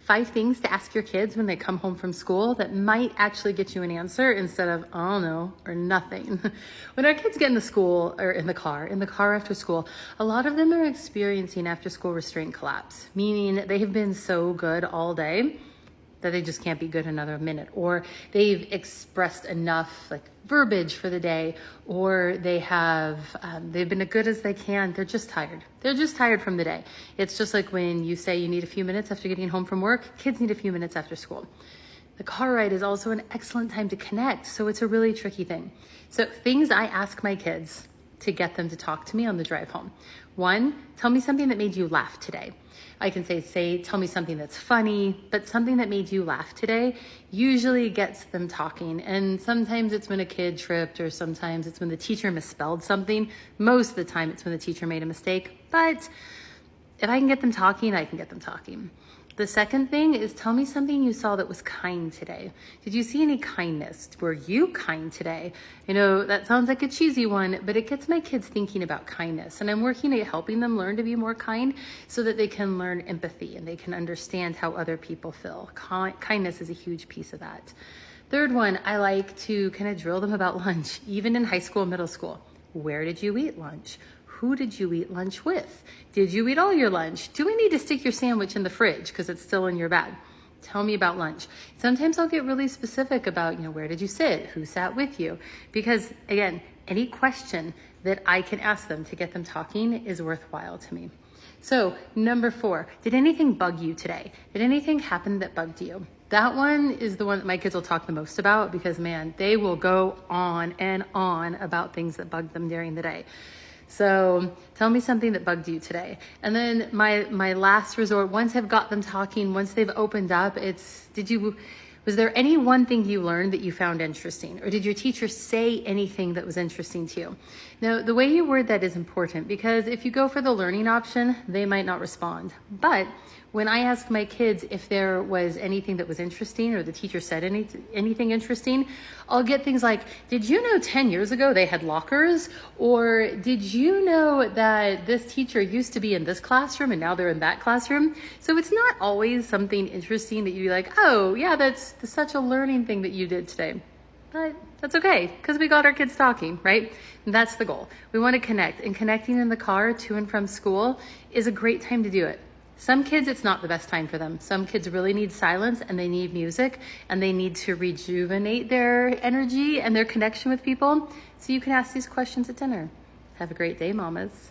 5 things to ask your kids when they come home from school that might actually get you an answer instead of, I don't know, or nothing. When our kids get in the school or in the car after school, a lot of them are experiencing after school restraint collapse, meaning they have been so good all day that they just can't be good another minute, or they've expressed enough like verbiage for the day, or they've been as good as they can. They're just tired from the day. It's just like when you say you need a few minutes after getting home from work, kids need a few minutes after school. The car ride is also an excellent time to connect, so it's a really tricky thing. So things I ask my kids to get them to talk to me on the drive home. 1, tell me something that made you laugh today. I can say, tell me something that's funny, but something that made you laugh today usually gets them talking. And sometimes it's when a kid tripped, or sometimes it's when the teacher misspelled something. Most of the time it's when the teacher made a mistake, but if I can get them talking, I can get them talking. The second thing is, tell me something you saw that was kind today. Did you see any kindness? Were you kind today? You know, that sounds like a cheesy one, but it gets my kids thinking about kindness. And I'm working at helping them learn to be more kind so that they can learn empathy and they can understand how other people feel. Kindness is a huge piece of that. Third one, I like to kind of drill them about lunch, even in high school, middle school. Where did you eat lunch? Who did you eat lunch with? Did you eat all your lunch? Do we need to stick your sandwich in the fridge because it's still in your bag? Tell me about lunch. Sometimes I'll get really specific about, where did you sit? Who sat with you? Because again, any question that I can ask them to get them talking is worthwhile to me. So number 4, did anything bug you today? Did anything happen that bugged you? That one is the one that my kids will talk the most about because, man, they will go on and on about things that bug them during the day. So tell me something that bugged you today. And then my last resort, once I've got them talking, once they've opened up, was there any one thing you learned that you found interesting? Or did your teacher say anything that was interesting to you? Now, the way you word that is important because if you go for the learning option, they might not respond. But when I ask my kids if there was anything that was interesting or the teacher said anything interesting, I'll get things like, did you know 10 years ago they had lockers? Or did you know that this teacher used to be in this classroom and now they're in that classroom? So it's not always something interesting that you'd be like, oh yeah, that's such a learning thing that you did today. But that's okay, because we got our kids talking, right? And that's the goal. We want to connect, and connecting in the car to and from school is a great time to do it. Some kids, it's not the best time for them. Some kids really need silence and they need music and they need to rejuvenate their energy and their connection with people. So you can ask these questions at dinner. Have a great day, mamas.